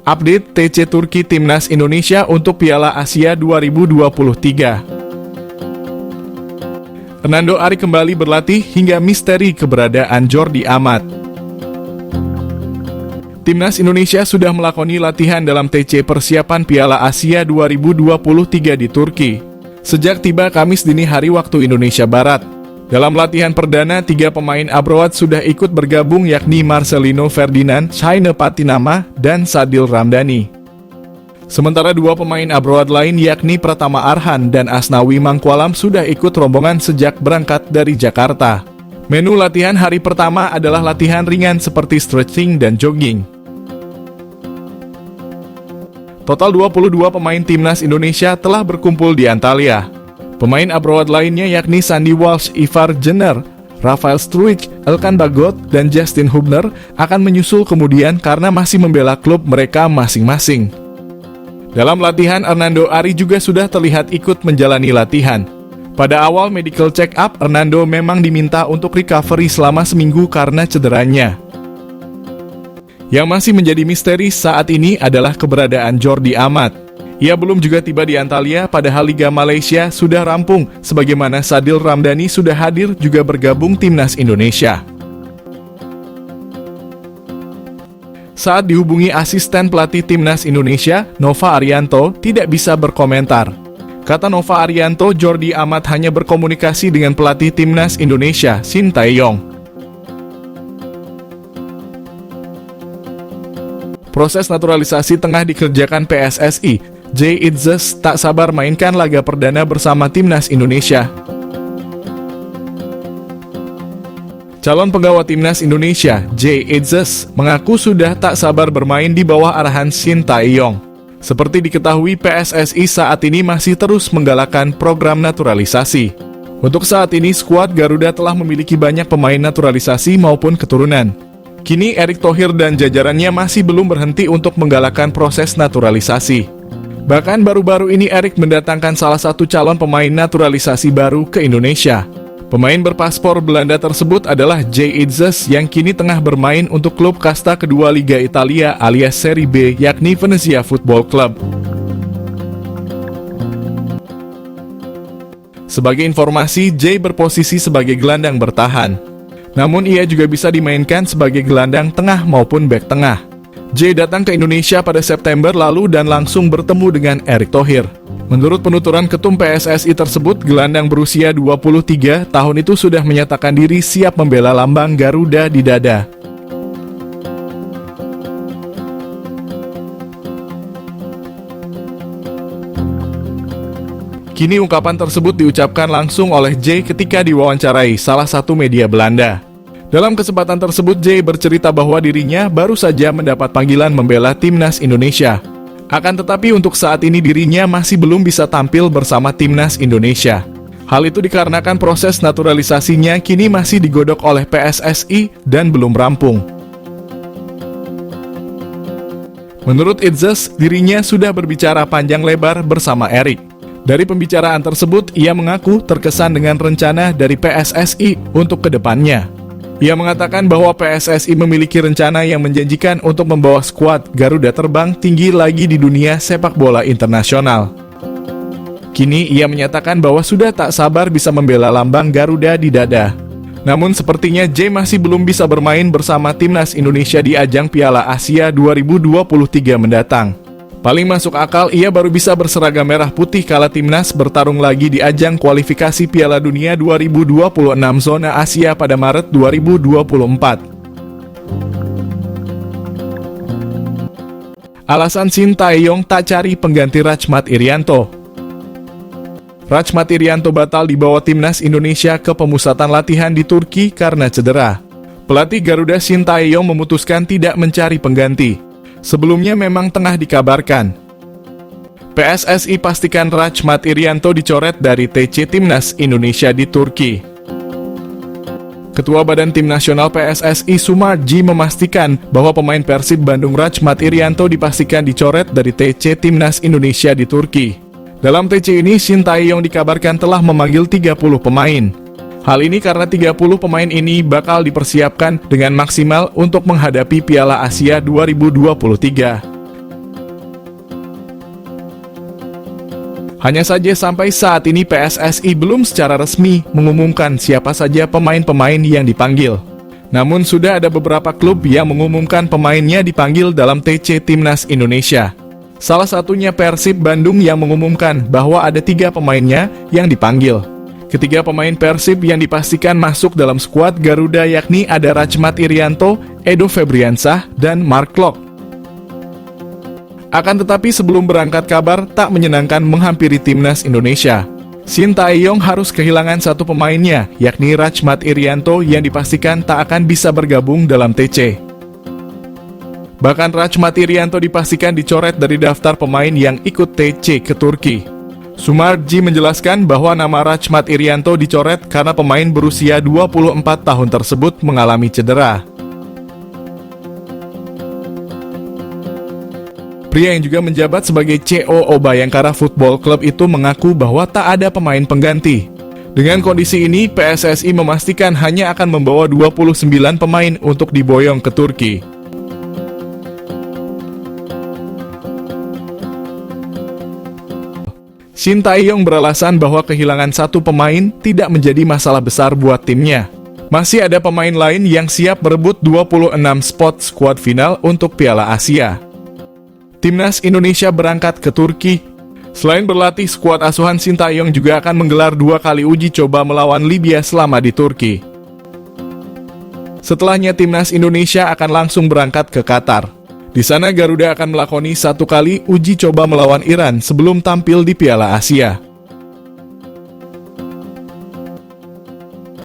Update TC Turki Timnas Indonesia untuk Piala Asia 2023. Hernando Ari kembali berlatih hingga misteri keberadaan Jordi Amat. Timnas Indonesia sudah melakoni latihan dalam TC persiapan Piala Asia 2023 di Turki sejak tiba Kamis dini hari waktu Indonesia Barat. Dalam latihan perdana, 3 pemain abroad sudah ikut bergabung yakni Marcelino Ferdinand, Shaine Patinama, dan Sadil Ramdhani. Sementara 2 pemain abroad lain yakni Pratama Arhan dan Asnawi Mangkualam sudah ikut rombongan sejak berangkat dari Jakarta. Menu latihan hari pertama adalah latihan ringan seperti stretching dan jogging. Total 22 pemain Timnas Indonesia telah berkumpul di Antalya. Pemain abroad lainnya yakni Sandy Walsh, Ivar Jenner, Rafael Struijk, Elkan Bagot, dan Justin Hubner akan menyusul kemudian karena masih membela klub mereka masing-masing. Dalam latihan, Hernando Ari juga sudah terlihat ikut menjalani latihan. Pada awal medical check-up, Hernando memang diminta untuk recovery selama seminggu karena cederanya. Yang masih menjadi misteri saat ini adalah keberadaan Jordi Amat. Ia belum juga tiba di Antalya, padahal Liga Malaysia sudah rampung, sebagaimana Sadil Ramdhani sudah hadir juga bergabung Timnas Indonesia. Saat dihubungi asisten pelatih Timnas Indonesia, Nova Arianto tidak bisa berkomentar. Kata Nova Arianto, Jordi Amat hanya berkomunikasi dengan pelatih Timnas Indonesia, Shin Tae-yong. Proses naturalisasi tengah dikerjakan PSSI. Jay Itzes tak sabar mainkan laga perdana bersama Timnas Indonesia. Calon penggawa Timnas Indonesia, Jay Itzes, mengaku sudah tak sabar bermain di bawah arahan Shin Tae-yong. Seperti diketahui, PSSI saat ini masih terus menggalakkan program naturalisasi. Untuk saat ini, skuad Garuda telah memiliki banyak pemain naturalisasi maupun keturunan. Kini, Erick Thohir dan jajarannya masih belum berhenti untuk menggalakkan proses naturalisasi. Bahkan baru-baru ini Erick mendatangkan salah satu calon pemain naturalisasi baru ke Indonesia. Pemain berpaspor Belanda tersebut adalah Jay Itzes yang kini tengah bermain untuk klub kasta kedua Liga Italia alias Serie B yakni Venezia Football Club. Sebagai informasi, Jay berposisi sebagai gelandang bertahan. Namun ia juga bisa dimainkan sebagai gelandang tengah maupun bek tengah. Jay datang ke Indonesia pada September lalu dan langsung bertemu dengan Erick Thohir. Menurut penuturan ketum PSSI tersebut, gelandang berusia 23 tahun itu sudah menyatakan diri siap membela lambang Garuda di dada. Kini ungkapan tersebut diucapkan langsung oleh Jay ketika diwawancarai salah satu media Belanda. Dalam kesempatan tersebut, Jay bercerita bahwa dirinya baru saja mendapat panggilan membela Timnas Indonesia. Akan tetapi untuk saat ini dirinya masih belum bisa tampil bersama Timnas Indonesia. Hal itu dikarenakan proses naturalisasinya kini masih digodok oleh PSSI dan belum rampung. Menurut Itzes, dirinya sudah berbicara panjang lebar bersama Erick. Dari pembicaraan tersebut, ia mengaku terkesan dengan rencana dari PSSI untuk kedepannya. Ia mengatakan bahwa PSSI memiliki rencana yang menjanjikan untuk membawa skuad Garuda terbang tinggi lagi di dunia sepak bola internasional. Kini ia menyatakan bahwa sudah tak sabar bisa membela lambang Garuda di dada. Namun sepertinya Jay masih belum bisa bermain bersama Timnas Indonesia di ajang Piala Asia 2023 mendatang. Paling masuk akal ia baru bisa berseragam merah putih kala Timnas bertarung lagi di ajang kualifikasi Piala Dunia 2026 zona Asia pada Maret 2024. Alasan Shin Tae-yong tak cari pengganti Rachmat Irianto. Rachmat Irianto batal dibawa Timnas Indonesia ke pemusatan latihan di Turki karena cedera. Pelatih Garuda Shin Tae-yong memutuskan tidak mencari pengganti. Sebelumnya memang tengah dikabarkan PSSI pastikan Rachmat Irianto dicoret dari TC Timnas Indonesia di Turki. Ketua Badan Tim Nasional PSSI Sumarji memastikan bahwa pemain Persib Bandung Rachmat Irianto dipastikan dicoret dari TC Timnas Indonesia di Turki. Dalam TC ini, Shin Tae-yong dikabarkan telah memanggil 30 pemain. Hal ini karena 30 pemain ini bakal dipersiapkan dengan maksimal untuk menghadapi Piala Asia 2023. Hanya saja sampai saat ini PSSI belum secara resmi mengumumkan siapa saja pemain-pemain yang dipanggil. Namun sudah ada beberapa klub yang mengumumkan pemainnya dipanggil dalam TC Timnas Indonesia. Salah satunya Persib Bandung yang mengumumkan bahwa ada 3 pemainnya yang dipanggil. Ketiga pemain Persib yang dipastikan masuk dalam skuad Garuda yakni ada Rachmat Irianto, Edo Febriansah, dan Mark Klok. Akan tetapi sebelum berangkat kabar tak menyenangkan menghampiri Timnas Indonesia. Shin Tae-yong harus kehilangan satu pemainnya, yakni Rachmat Irianto yang dipastikan tak akan bisa bergabung dalam TC. Bahkan Rachmat Irianto dipastikan dicoret dari daftar pemain yang ikut TC ke Turki. Sumarji menjelaskan bahwa nama Rachmat Irianto dicoret karena pemain berusia 24 tahun tersebut mengalami cedera. Pria yang juga menjabat sebagai COO Bayangkara Football Club itu mengaku bahwa tak ada pemain pengganti. Dengan kondisi ini, PSSI memastikan hanya akan membawa 29 pemain untuk diboyong ke Turki. Shin Tae-yong beralasan bahwa kehilangan satu pemain tidak menjadi masalah besar buat timnya. Masih ada pemain lain yang siap berebut 26 spot skuad final untuk Piala Asia. Timnas Indonesia berangkat ke Turki. Selain berlatih, skuad asuhan Shin Tae-yong juga akan menggelar 2 kali uji coba melawan Libya selama di Turki. Setelahnya Timnas Indonesia akan langsung berangkat ke Qatar. Di sana Garuda akan melakoni 1 kali uji coba melawan Iran sebelum tampil di Piala Asia.